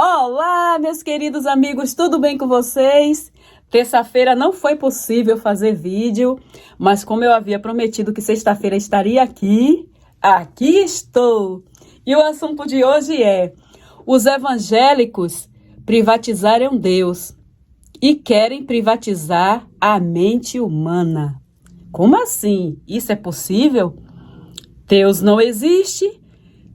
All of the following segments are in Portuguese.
Olá, meus queridos amigos, tudo bem com vocês? Terça-feira não foi possível fazer vídeo, mas como eu havia prometido que sexta-feira estaria aqui estou! E o assunto de hoje é: os evangélicos privatizaram Deus e querem privatizar a mente humana. Como assim? Isso é possível? Deus não existe?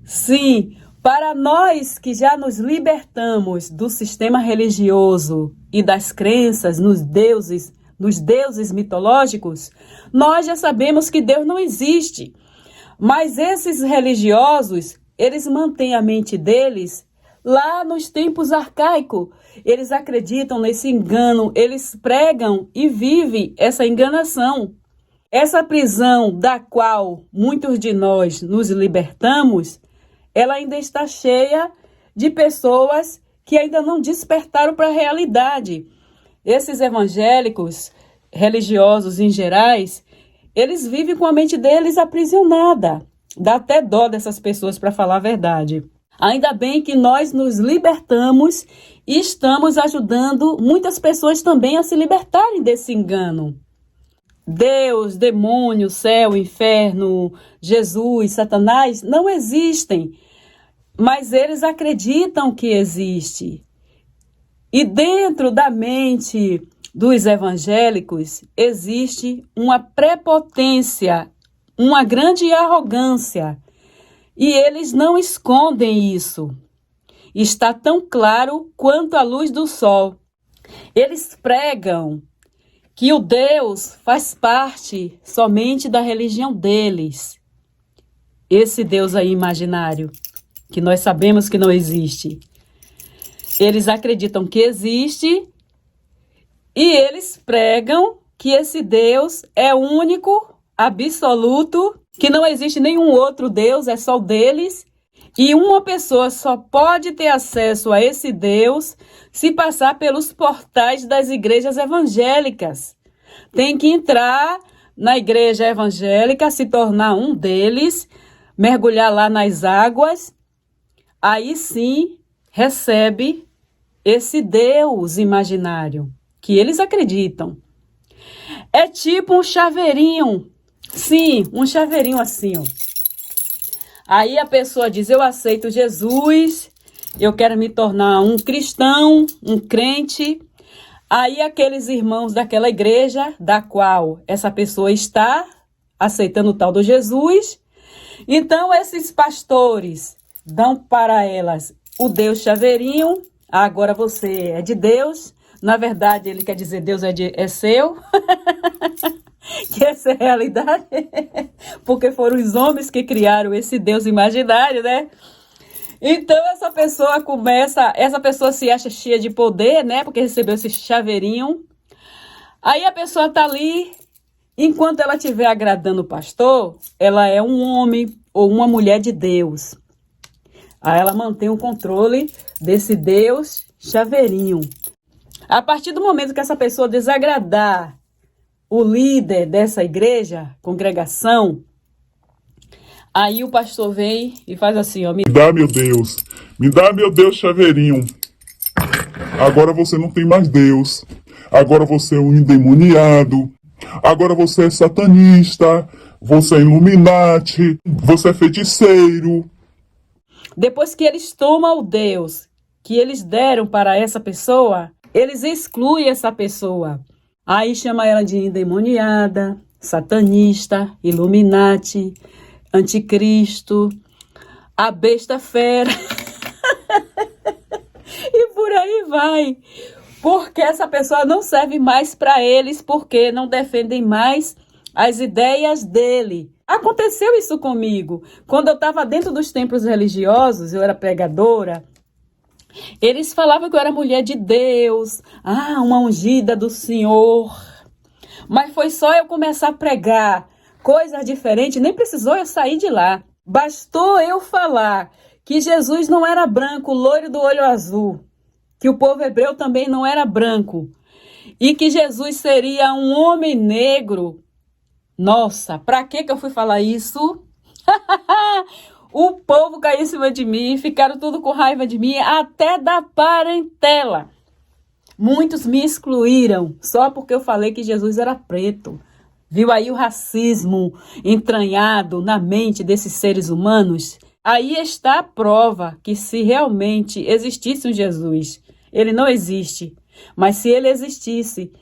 Sim, para nós que já nos libertamos do sistema religioso e das crenças nos deuses mitológicos, nós já sabemos que Deus não existe. Mas esses religiosos, eles mantêm a mente deles lá nos tempos arcaicos. Eles acreditam nesse engano, eles pregam e vivem essa enganação. Essa prisão da qual muitos de nós nos libertamos, ela ainda está cheia de pessoas que ainda não despertaram para a realidade. Esses evangélicos, religiosos em gerais, eles vivem com a mente deles aprisionada. Dá até dó dessas pessoas, para falar a verdade. Ainda bem que nós nos libertamos e estamos ajudando muitas pessoas também a se libertarem desse engano. Deus, demônio, céu, inferno, Jesus, Satanás não existem, mas eles acreditam que existe. E dentro da mente dos evangélicos existe uma prepotência, uma grande arrogância, e eles não escondem isso. Está tão claro quanto a luz do sol. Eles pregam que o Deus faz parte somente da religião deles. Esse Deus aí imaginário, que nós sabemos que não existe. Eles acreditam que existe e eles pregam que esse Deus é único, absoluto, que não existe nenhum outro Deus, é só o deles. E uma pessoa só pode ter acesso a esse Deus se passar pelos portais das igrejas evangélicas. Tem que entrar na igreja evangélica, se tornar um deles, mergulhar lá nas águas, aí sim recebe esse Deus imaginário que eles acreditam. É tipo um chaveirinho, sim, um chaveirinho assim, ó. Aí a pessoa diz: eu aceito Jesus, eu quero me tornar um cristão, um crente. Aí aqueles irmãos daquela igreja, da qual essa pessoa está aceitando o tal do Jesus, então esses pastores dão para elas o Deus chaveirinho: agora você é de Deus. Na verdade, ele quer dizer Deus é seu. Que essa é a realidade. Porque foram os homens que criaram esse Deus imaginário, né? Então essa pessoa se acha cheia de poder, né? Porque recebeu esse chaveirinho. Aí a pessoa tá ali, enquanto ela estiver agradando o pastor, ela é um homem ou uma mulher de Deus. Aí ela mantém o controle desse Deus chaveirinho. A partir do momento que essa pessoa desagradar o líder dessa igreja, congregação, aí o pastor vem e faz assim, ó: Me dá, meu Deus, chaveirinho. Agora você não tem mais Deus. Agora você é um endemoniado. Agora você é satanista. Você é Illuminati. Você é feiticeiro. Depois que eles tomam o Deus que eles deram para essa pessoa, eles excluem essa pessoa. Aí chama ela de endemoniada, satanista, Illuminati, anticristo, a besta fera. E por aí vai. Porque essa pessoa não serve mais para eles, porque não defendem mais as ideias dele. Aconteceu isso comigo. Quando eu estava dentro dos templos religiosos, eu era pregadora. Eles falavam que eu era mulher de Deus, uma ungida do Senhor. Mas foi só eu começar a pregar coisas diferentes, nem precisou eu sair de lá. Bastou eu falar que Jesus não era branco, loiro do olho azul, que o povo hebreu também não era branco, e que Jesus seria um homem negro. Nossa, para que eu fui falar isso? O povo caiu em cima de mim, ficaram tudo com raiva de mim, até da parentela. Muitos me excluíram só porque eu falei que Jesus era preto. Viu aí o racismo entranhado na mente desses seres humanos? Aí está a prova que se realmente existisse um Jesus, ele não existe, mas se ele existisse,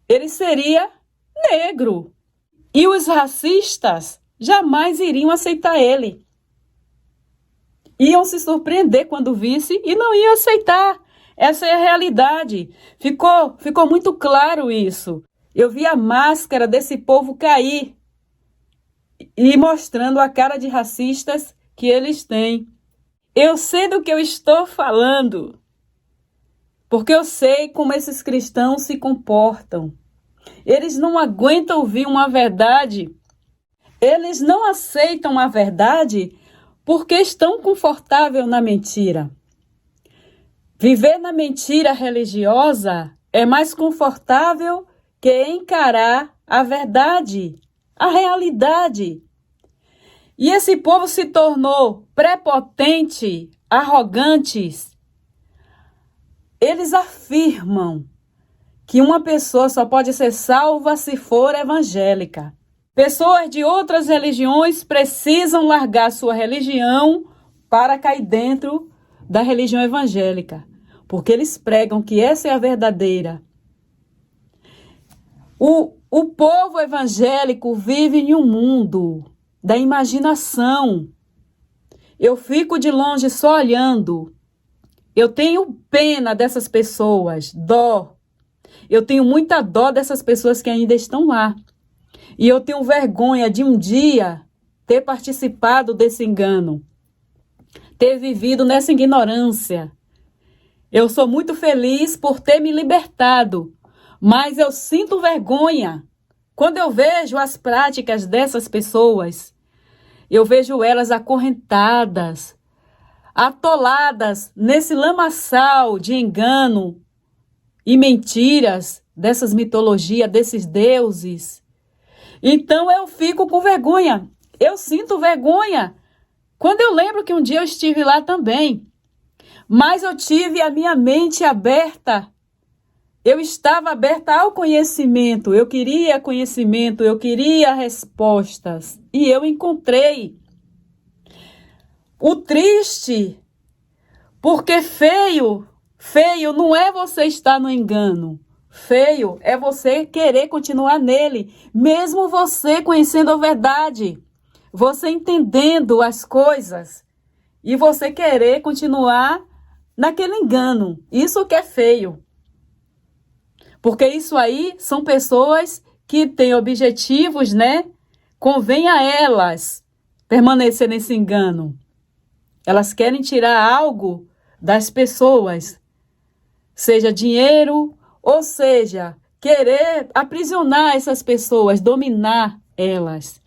ele seria negro. E os racistas jamais iriam aceitar ele. Iam se surpreender quando visse e não iam aceitar. Essa é a realidade. Ficou muito claro isso. Eu vi a máscara desse povo cair e mostrando a cara de racistas que eles têm. Eu sei do que eu estou falando, porque eu sei como esses cristãos se comportam. Eles não aguentam ouvir uma verdade. Eles não aceitam a verdade porque estão confortáveis na mentira. Viver na mentira religiosa é mais confortável que encarar a verdade, a realidade. E esse povo se tornou prepotente, arrogantes. Eles afirmam que uma pessoa só pode ser salva se for evangélica. Pessoas de outras religiões precisam largar sua religião para cair dentro da religião evangélica, porque eles pregam que essa é a verdadeira. O povo evangélico vive em um mundo da imaginação. Eu fico de longe só olhando. Eu tenho pena dessas pessoas, dó. Eu tenho muita dó dessas pessoas que ainda estão lá. E eu tenho vergonha de um dia ter participado desse engano, ter vivido nessa ignorância. Eu sou muito feliz por ter me libertado, mas eu sinto vergonha quando eu vejo as práticas dessas pessoas. Eu vejo elas acorrentadas, atoladas nesse lamaçal de engano e mentiras dessas mitologias, desses deuses. Então eu fico com vergonha, eu sinto vergonha quando eu lembro que um dia eu estive lá também, mas eu tive a minha mente aberta, eu estava aberta ao conhecimento, eu queria conhecimento, eu queria respostas e eu encontrei. O triste, porque feio não é você estar no engano. Feio é você querer continuar nele, mesmo você conhecendo a verdade, você entendendo as coisas e você querer continuar naquele engano. Isso que é feio. Porque isso aí são pessoas que têm objetivos, né? Convém a elas permanecer nesse engano. Elas querem tirar algo das pessoas, seja dinheiro, ou seja, querer aprisionar essas pessoas, dominar elas.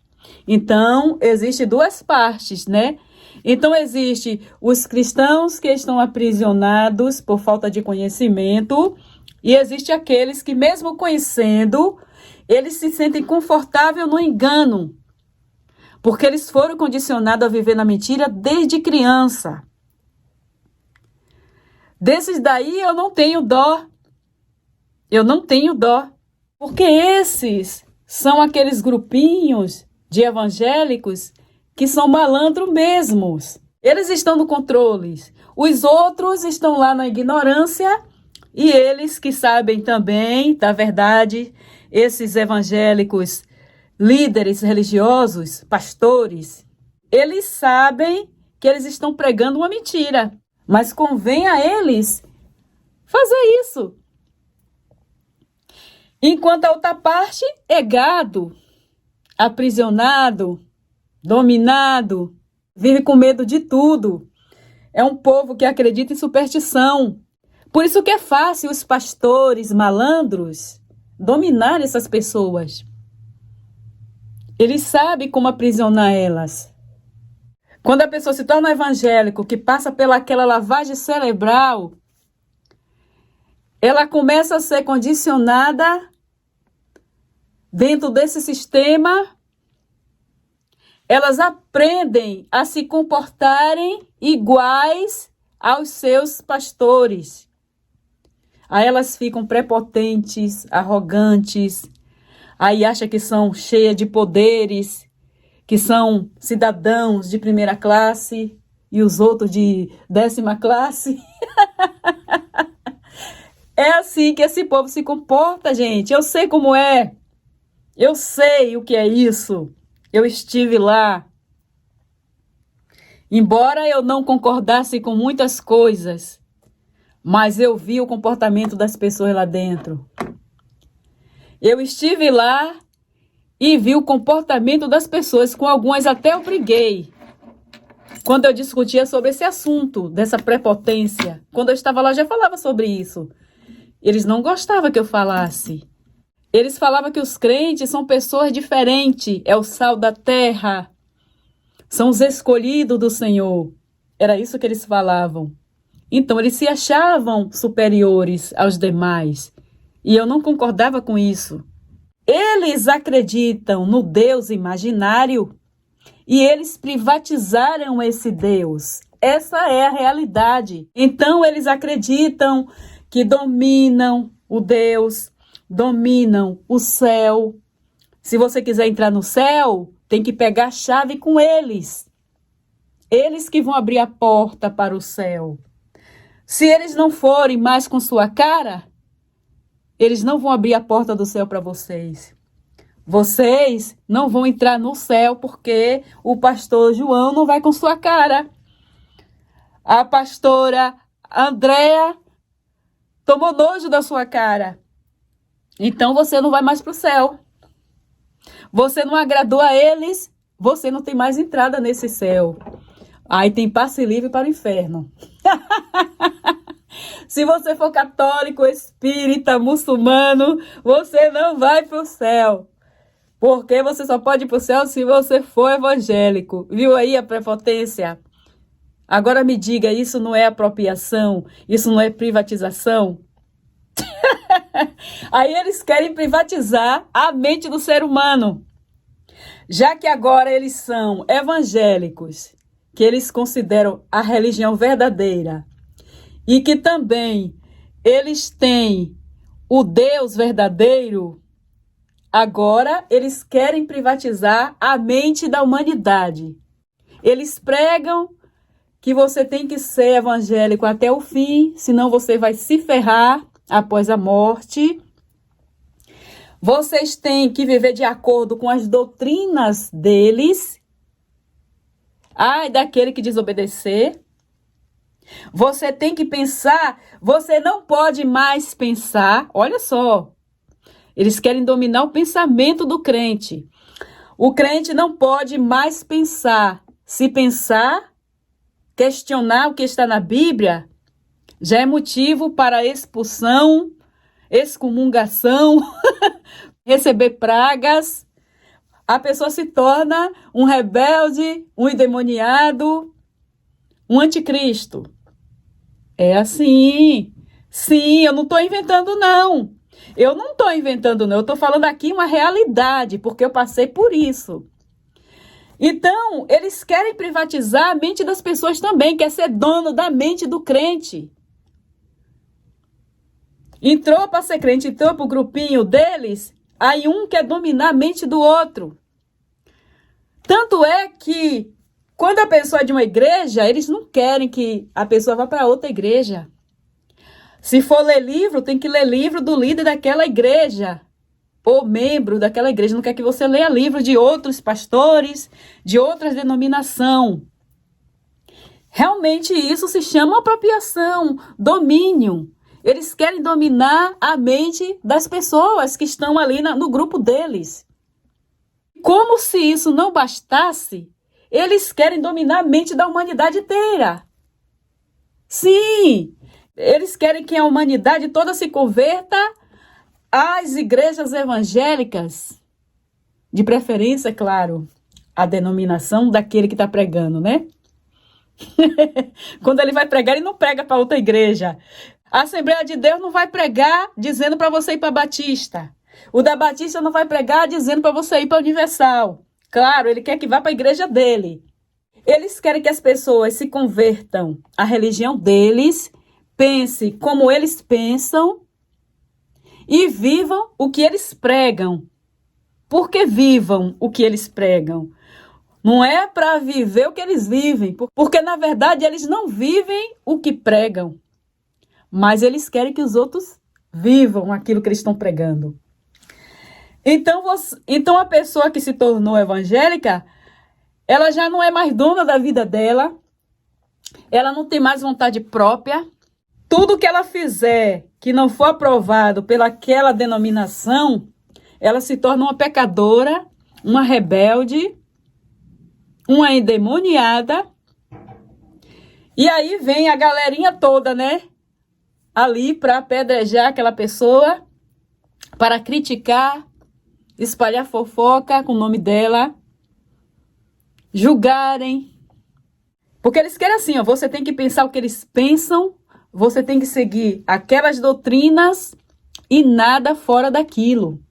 Então, existem duas partes, né? Então, existe os cristãos que estão aprisionados por falta de conhecimento e existe aqueles que, mesmo conhecendo, eles se sentem confortáveis no engano, porque eles foram condicionados a viver na mentira desde criança. Desses daí eu não tenho dó. Eu não tenho dó, porque esses são aqueles grupinhos de evangélicos que são malandros mesmos. Eles estão no controle. Os outros estão lá na ignorância e eles que sabem também da verdade, esses evangélicos, líderes religiosos, pastores, eles sabem que eles estão pregando uma mentira, mas convém a eles fazer isso. Enquanto a outra parte é gado, aprisionado, dominado, vive com medo de tudo. É um povo que acredita em superstição. Por isso que é fácil os pastores malandros dominar essas pessoas. Eles sabem como aprisionar elas. Quando a pessoa se torna evangélico, que passa pelaquela lavagem cerebral, ela começa a ser condicionada dentro desse sistema Elas aprendem a se comportarem iguais aos seus pastores. Aí elas ficam prepotentes, arrogantes, aí acham que são cheias de poderes, que são cidadãos de primeira classe e os outros de 10ª classe. É assim que esse povo se comporta, gente. Eu sei como é. Eu sei o que é isso. Eu estive lá. Embora eu não concordasse com muitas coisas, mas eu vi o comportamento das pessoas lá dentro. Eu estive lá e vi o comportamento das pessoas, com algumas até eu briguei. Quando eu discutia sobre esse assunto, dessa prepotência, quando eu estava lá, já falava sobre isso. Eles não gostavam que eu falasse. Eles falavam que os crentes são pessoas diferentes, é o sal da terra, são os escolhidos do Senhor. Era isso que eles falavam. Então, eles se achavam superiores aos demais. E eu não concordava com isso. Eles acreditam no Deus imaginário e eles privatizaram esse Deus. Essa é a realidade. Então, eles acreditam que dominam o Deus, dominam o céu. Se você quiser entrar no céu, tem que pegar a chave com eles. Eles que vão abrir a porta para o céu. Se eles não forem mais com sua cara, eles não vão abrir a porta do céu para vocês. Vocês não vão entrar no céu porque o pastor João não vai com sua cara. A pastora Andréa tomou nojo da sua cara. Então você não vai mais para o céu. Você não agradou a eles, você não tem mais entrada nesse céu. Aí tem passe livre para o inferno. Se você for católico, espírita, muçulmano, você não vai para o céu. Porque você só pode ir para o céu se você for evangélico. Viu aí a prepotência? Agora me diga, isso não é apropriação? Isso não é privatização? Aí eles querem privatizar a mente do ser humano. Já que agora eles são evangélicos, que eles consideram a religião verdadeira, e que também eles têm o Deus verdadeiro, agora eles querem privatizar a mente da humanidade. Eles pregam que você tem que ser evangélico até o fim, senão você vai se ferrar após a morte. Vocês têm que viver de acordo com as doutrinas deles. Ai, daquele que desobedecer. Você tem que pensar, você não pode mais pensar. Olha só, eles querem dominar o pensamento do crente. O crente não pode mais pensar. Se pensar, questionar o que está na Bíblia, já é motivo para expulsão, excomungação, receber pragas. A pessoa se torna um rebelde, um endemoniado, um anticristo. É assim. Sim, eu não estou inventando, não. Eu não estou inventando, não. Eu estou falando aqui uma realidade, porque eu passei por isso. Então, eles querem privatizar a mente das pessoas também, quer ser dono da mente do crente. Entrou para ser crente, entrou para o grupinho deles, aí um quer dominar a mente do outro. Tanto é que, quando a pessoa é de uma igreja, eles não querem que a pessoa vá para outra igreja. Se for ler livro, tem que ler livro do líder daquela igreja, ou membro daquela igreja. Não quer que você leia livro de outros pastores, de outras denominações. Realmente isso se chama apropriação, domínio. Eles querem dominar a mente das pessoas que estão ali no grupo deles. Como se isso não bastasse, eles querem dominar a mente da humanidade inteira. Sim, eles querem que a humanidade toda se converta às igrejas evangélicas. De preferência, claro, a denominação daquele que está pregando, né? Quando ele vai pregar, ele não prega para outra igreja. A Assembleia de Deus não vai pregar dizendo para você ir para Batista. O da Batista não vai pregar dizendo para você ir para Universal. Claro, ele quer que vá para a igreja dele. Eles querem que as pessoas se convertam à religião deles, pense como eles pensam e vivam o que eles pregam. Por que vivam o que eles pregam? Não é para viver o que eles vivem, porque na verdade eles não vivem o que pregam, mas eles querem que os outros vivam aquilo que eles estão pregando. Então a pessoa que se tornou evangélica, ela já não é mais dona da vida dela, ela não tem mais vontade própria. Tudo que ela fizer que não for aprovado pelaquela denominação, ela se torna uma pecadora, uma rebelde, uma endemoniada. E aí vem a galerinha toda, né? Ali para apedrejar aquela pessoa, para criticar, espalhar fofoca com o nome dela, julgarem. Porque eles querem assim, ó, você tem que pensar o que eles pensam, você tem que seguir aquelas doutrinas e nada fora daquilo.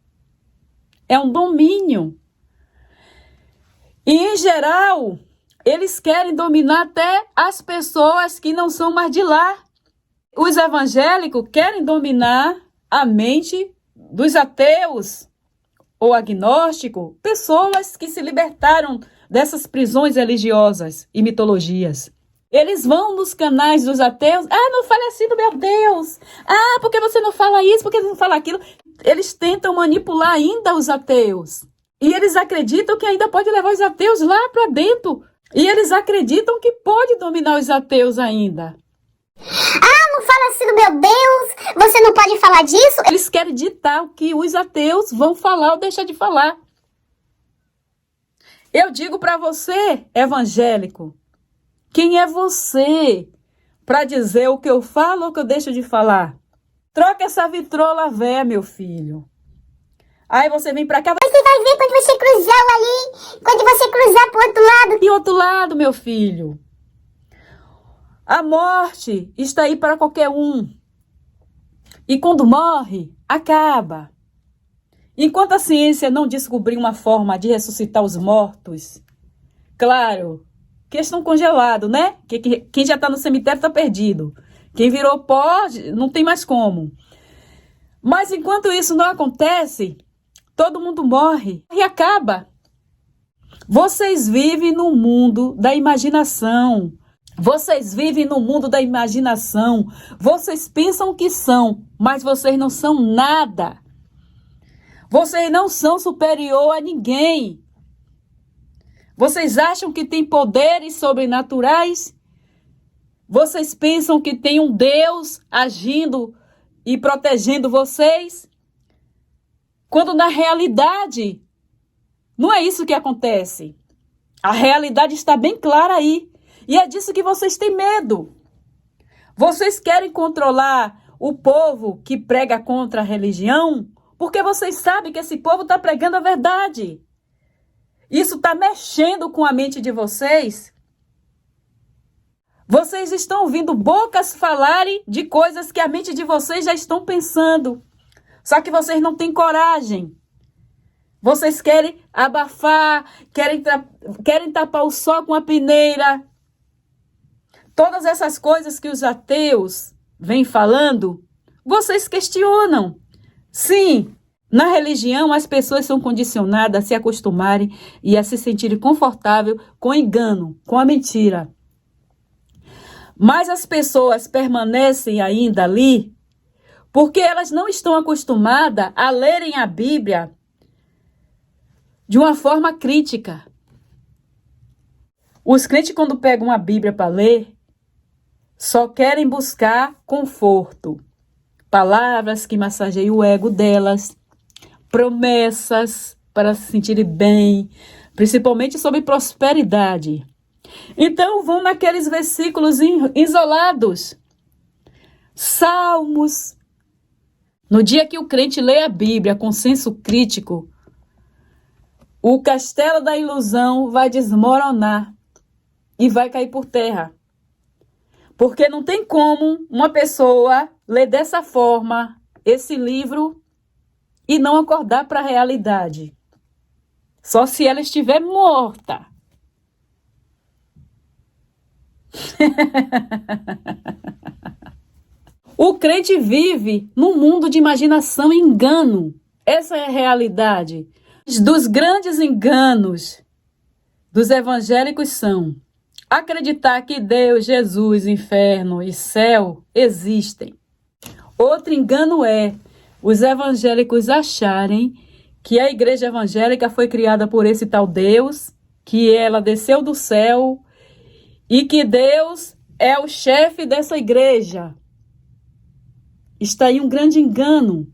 É um domínio. E, em geral, eles querem dominar até as pessoas que não são mais de lá. Os evangélicos querem dominar a mente dos ateus ou agnósticos, pessoas que se libertaram dessas prisões religiosas e mitologias. Eles vão nos canais dos ateus. Ah, não fale assim do meu Deus. Ah, por que você não fala isso? Por que você não fala aquilo? Eles tentam manipular ainda os ateus. E eles acreditam que ainda pode levar os ateus lá para dentro. E eles acreditam que pode dominar os ateus ainda. Ah, não fala assim do meu Deus. Você não pode falar disso. Eles querem ditar o que os ateus vão falar ou deixar de falar. Eu digo para você, evangélico, quem é você para dizer o que eu falo ou o que eu deixo de falar? Troca essa vitrola véia, meu filho. Aí você vem pra cá. Você vai ver quando você cruzar ali. Quando você cruzar pro outro lado. E outro lado, meu filho. A morte está aí para qualquer um. E quando morre, acaba. Enquanto a ciência não descobrir uma forma de ressuscitar os mortos, claro, que estão congelados, né? Quem já está no cemitério está perdido. Quem virou pó, não tem mais como. Mas enquanto isso não acontece, todo mundo morre e acaba. Vocês vivem no mundo da imaginação. Vocês vivem no mundo da imaginação. Vocês pensam que são, mas vocês não são nada. Vocês não são superior a ninguém. Vocês acham que têm poderes sobrenaturais? Vocês pensam que tem um Deus agindo e protegendo vocês? Quando na realidade, não é isso que acontece. A realidade está bem clara aí. E é disso que vocês têm medo. Vocês querem controlar o povo que prega contra a religião, porque vocês sabem que esse povo está pregando a verdade. Isso está mexendo com a mente de vocês. Vocês estão ouvindo bocas falarem de coisas que a mente de vocês já estão pensando. Só que vocês não têm coragem. Vocês querem abafar, querem tapar o sol com a peneira. Todas essas coisas que os ateus vêm falando, vocês questionam. Sim, na religião as pessoas são condicionadas a se acostumarem e a se sentirem confortáveis com o engano, com a mentira. Mas as pessoas permanecem ainda ali porque elas não estão acostumadas a lerem a Bíblia de uma forma crítica. Os crentes, quando pegam a Bíblia para ler, só querem buscar conforto. Palavras que massageiam o ego delas, promessas para se sentirem bem, principalmente sobre prosperidade. Então vão naqueles versículos isolados, salmos. No dia que o crente lê a Bíblia com senso crítico, o castelo da ilusão vai desmoronar e vai cair por terra. Porque não tem como uma pessoa ler dessa forma esse livro e não acordar para a realidade. Só se ela estiver morta. O crente vive num mundo de imaginação e engano. Essa é a realidade. Dos grandes enganos dos evangélicos são acreditar que Deus, Jesus, inferno e céu existem. Outro engano é os evangélicos acharem que a igreja evangélica foi criada por esse tal Deus, que ela desceu do céu e que Deus é o chefe dessa igreja. Está aí um grande engano.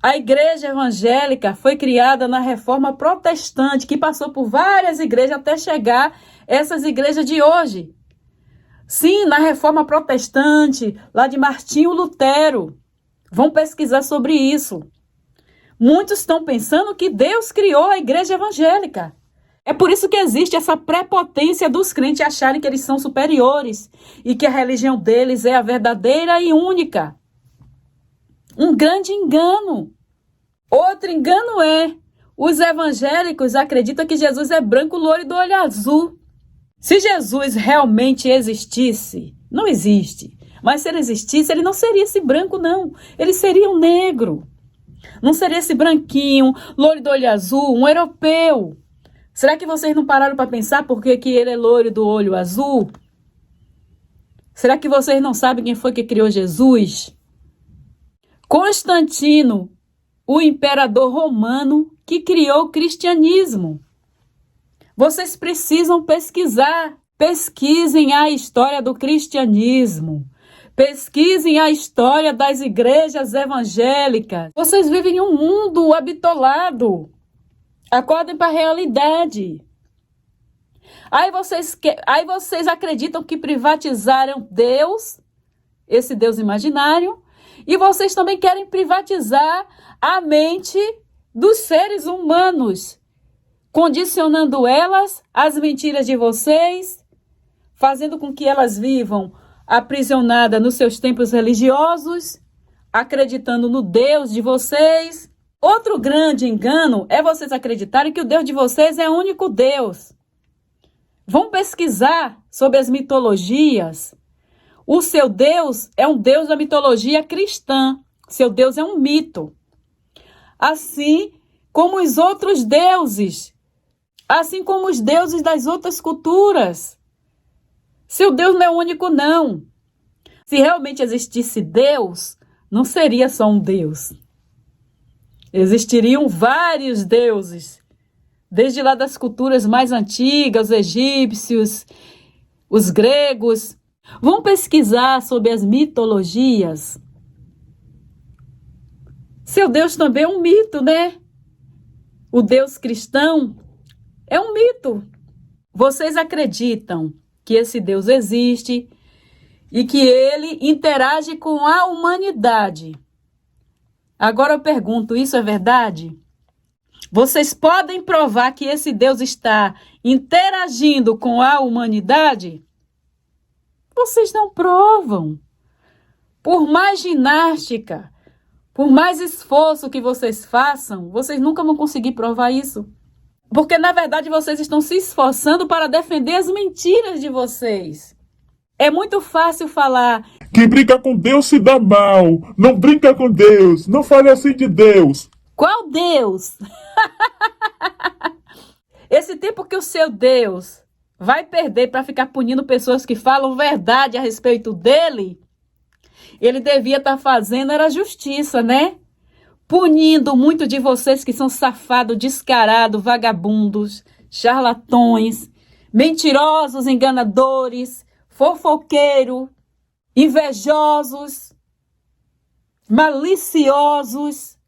A igreja evangélica foi criada na reforma protestante, que passou por várias igrejas até chegar a essas igrejas de hoje. Sim, na reforma protestante, lá de Martinho Lutero. Vão pesquisar sobre isso. Muitos estão pensando que Deus criou a igreja evangélica. É por isso que existe essa prepotência dos crentes acharem que eles são superiores e que a religião deles é a verdadeira e única. Um grande engano. Outro engano é, os evangélicos acreditam que Jesus é branco, loiro e do olho azul. Se Jesus realmente existisse, não existe, mas se ele existisse, ele não seria esse branco, não. Ele seria um negro. Não seria esse branquinho, loiro do olho azul, um europeu. Será que vocês não pararam para pensar por que ele é loiro do olho azul? Será que vocês não sabem quem foi que criou Jesus? Constantino, o imperador romano que criou o cristianismo. Vocês precisam pesquisar. Pesquisem a história do cristianismo. Pesquisem a história das igrejas evangélicas. Vocês vivem em um mundo habitolado. Acordem para a realidade. Aí vocês acreditam que privatizaram Deus, esse Deus imaginário, e vocês também querem privatizar a mente dos seres humanos, condicionando elas às mentiras de vocês, fazendo com que elas vivam aprisionadas nos seus templos religiosos, acreditando no Deus de vocês. Outro grande engano é vocês acreditarem que o Deus de vocês é o único Deus. Vão pesquisar sobre as mitologias. O seu Deus é um Deus da mitologia cristã. Seu Deus é um mito. Assim como os outros deuses. Assim como os deuses das outras culturas. Seu Deus não é único, não. Se realmente existisse Deus, não seria só um Deus. Existiriam vários deuses, desde lá das culturas mais antigas, os egípcios, os gregos. Vão pesquisar sobre as mitologias. Seu Deus também é um mito, né? O Deus cristão é um mito. Vocês acreditam que esse Deus existe e que ele interage com a humanidade. Agora eu pergunto, isso é verdade? Vocês podem provar que esse Deus está interagindo com a humanidade? Vocês não provam. Por mais ginástica, por mais esforço que vocês façam, vocês nunca vão conseguir provar isso. Porque, na verdade, vocês estão se esforçando para defender as mentiras de vocês. É muito fácil falar: quem brinca com Deus se dá mal. Não brinca com Deus. Não fale assim de Deus. qual Deus? Esse tempo que o seu Deus vai perder para ficar punindo pessoas que falam verdade a respeito dele, ele devia estar fazendo era justiça, né? Punindo muito de vocês que são safados, descarados, vagabundos, charlatões, mentirosos, enganadores, fofoqueiros, invejosos, maliciosos,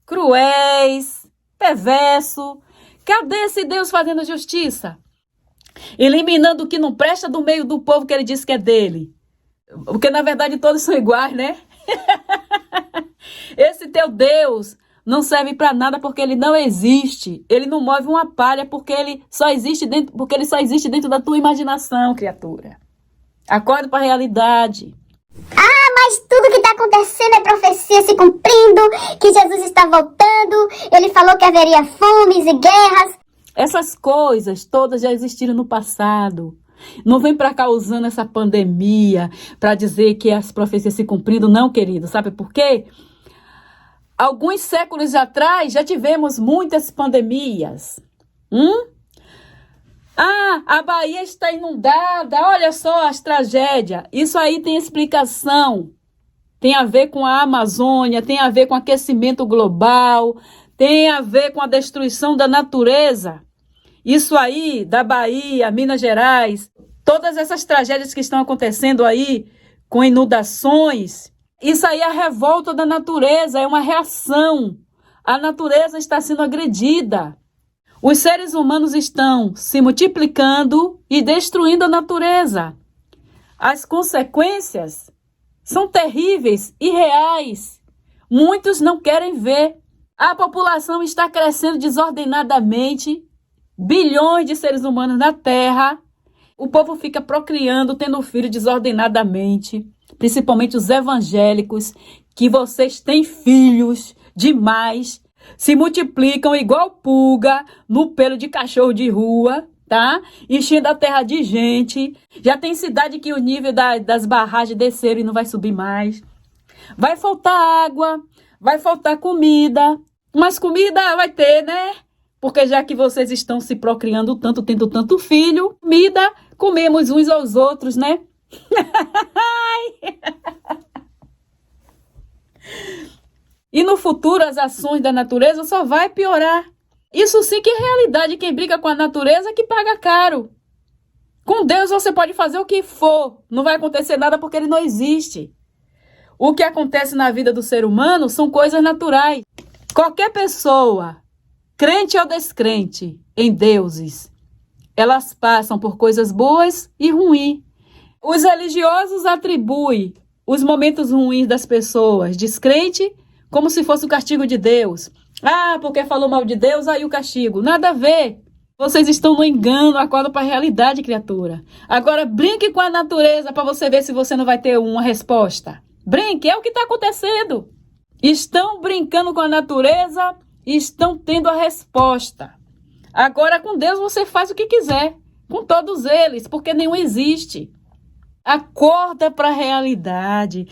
cruéis, perversos. Cadê esse Deus fazendo justiça? Eliminando o que não presta do meio do povo que ele diz que é dele. Porque, na verdade, todos são iguais, né? Esse teu Deus não serve para nada porque ele não existe. Ele não move uma palha porque ele só existe dentro da tua imaginação, criatura. Acorda para a realidade. Mas tudo que está acontecendo é profecia se cumprindo, que Jesus está voltando, ele falou que haveria fomes e guerras. Essas coisas todas já existiram no passado. Não vem para cá usando essa pandemia para dizer que as profecias se cumprindo, não, querido. Sabe por quê? Alguns séculos atrás já tivemos muitas pandemias. A Bahia está inundada, olha só as tragédias. Isso aí tem explicação. Tem a ver com a Amazônia, tem a ver com o aquecimento global, tem a ver com a destruição da natureza. Isso aí, da Bahia, Minas Gerais, todas essas tragédias que estão acontecendo aí, com inundações, isso aí é a revolta da natureza, é uma reação. A natureza está sendo agredida. Os seres humanos estão se multiplicando e destruindo a natureza. As consequências são terríveis e reais. Muitos não querem ver. A população está crescendo desordenadamente. Bilhões de seres humanos na Terra. O povo fica procriando, tendo filho desordenadamente. Principalmente os evangélicos, que vocês têm filhos demais. Se multiplicam igual pulga no pelo de cachorro de rua, tá? Enchendo a terra de gente. Já tem cidade que o nível das barragens desceram e não vai subir mais. Vai faltar água, vai faltar comida. Mas comida vai ter, né? Porque já que vocês estão se procriando tanto, tendo tanto filho, comida, comemos uns aos outros, né? E no futuro as ações da natureza só vai piorar. Isso sim que é realidade. Quem briga com a natureza que paga caro. Com Deus você pode fazer o que for. Não vai acontecer nada porque ele não existe. O que acontece na vida do ser humano são coisas naturais. Qualquer pessoa, crente ou descrente, em deuses, elas passam por coisas boas e ruins. Os religiosos atribuem os momentos ruins das pessoas descrente como se fosse o castigo de Deus. Porque falou mal de Deus, aí o castigo. Nada a ver. Vocês estão no engano, acorda para a realidade, criatura. Agora brinque com a natureza para você ver se você não vai ter uma resposta. Brinque, é o que está acontecendo. Estão brincando com a natureza e estão tendo a resposta. Agora com Deus você faz o que quiser. Com todos eles, porque nenhum existe. Acorda para a realidade.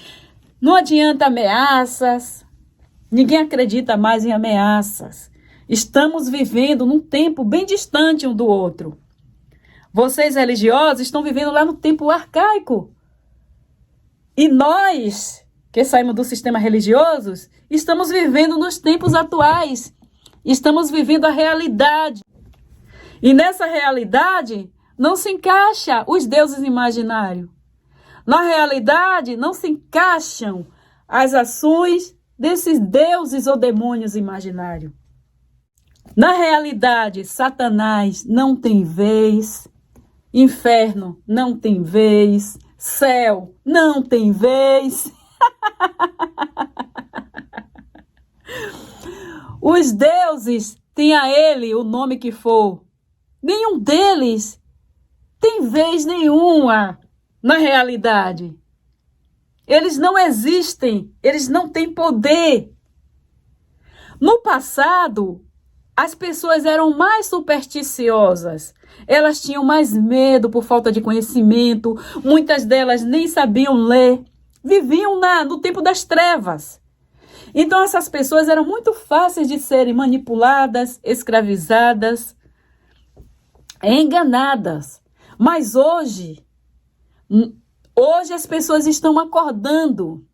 Não adianta ameaças. Ninguém acredita mais em ameaças. Estamos vivendo num tempo bem distante um do outro. Vocês religiosos estão vivendo lá no tempo arcaico. E nós, que saímos do sistema religioso, estamos vivendo nos tempos atuais. Estamos vivendo a realidade. E nessa realidade não se encaixa os deuses imaginários. Na realidade não se encaixam as ações desses deuses ou demônios imaginários. Na realidade, Satanás não tem vez, inferno não tem vez, céu não tem vez. Os deuses têm a ele o nome que for. Nenhum deles tem vez nenhuma na realidade. Eles não existem, eles não têm poder. No passado, as pessoas eram mais supersticiosas. Elas tinham mais medo por falta de conhecimento. Muitas delas nem sabiam ler. Viviam no tempo das trevas. Então essas pessoas eram muito fáceis de serem manipuladas, escravizadas, enganadas. Mas hoje as pessoas estão acordando.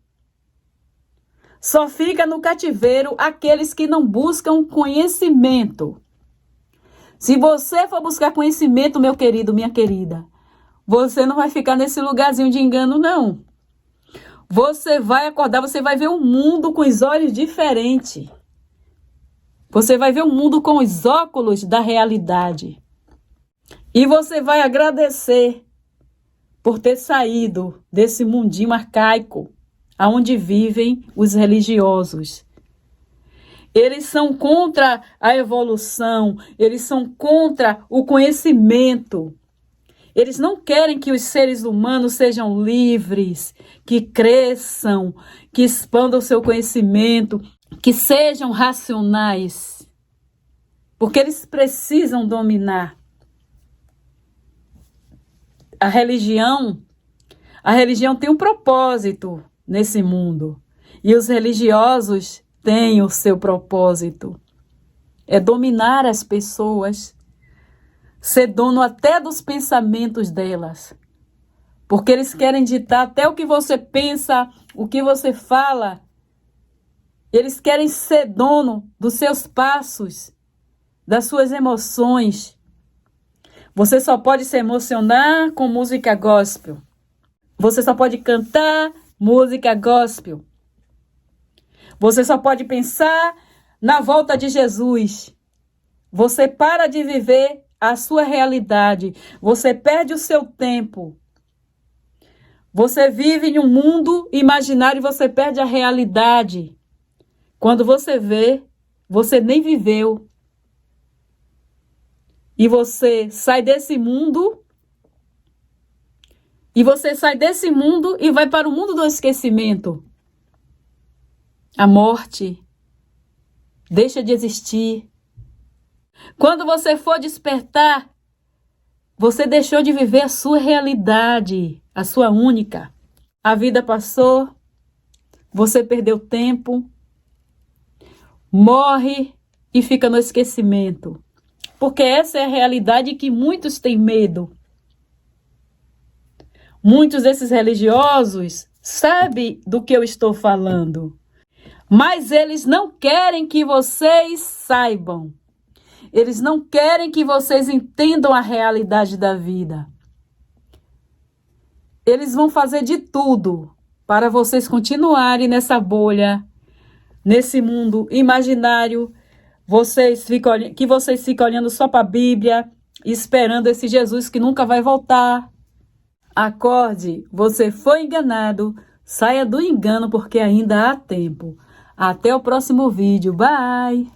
Só fica no cativeiro aqueles que não buscam conhecimento. Se você for buscar conhecimento, meu querido, minha querida, você não vai ficar nesse lugarzinho de engano, não. Você vai acordar, você vai ver o mundo com os olhos diferentes. Você vai ver o mundo com os óculos da realidade. E você vai agradecer por ter saído desse mundinho arcaico, aonde vivem os religiosos. Eles são contra a evolução, eles são contra o conhecimento. Eles não querem que os seres humanos sejam livres, que cresçam, que expandam o seu conhecimento, que sejam racionais. Porque eles precisam dominar. A religião tem um propósito nesse mundo. E os religiosos têm o seu propósito. É dominar as pessoas, ser dono até dos pensamentos delas. Porque eles querem ditar até o que você pensa, o que você fala. Eles querem ser dono dos seus passos, das suas emoções. Você só pode se emocionar com música gospel. Você só pode cantar música gospel. Você só pode pensar na volta de Jesus. Você para de viver a sua realidade. Você perde o seu tempo. Você vive em um mundo imaginário e você perde a realidade. Quando você vê, você nem viveu. E você sai desse mundo. E você sai desse mundo e vai para o mundo do esquecimento. A morte deixa de existir. Quando você for despertar, você deixou de viver a sua realidade, a sua única. A vida passou, você perdeu tempo, morre e fica no esquecimento. Porque essa é a realidade que muitos têm medo. Muitos desses religiosos sabem do que eu estou falando. Mas eles não querem que vocês saibam. Eles não querem que vocês entendam a realidade da vida. Eles vão fazer de tudo para vocês continuarem nessa bolha, nesse mundo imaginário. Que vocês ficam olhando só para a Bíblia, esperando esse Jesus que nunca vai voltar. Acorde, você foi enganado. Saia do engano porque ainda há tempo. Até o próximo vídeo. Bye!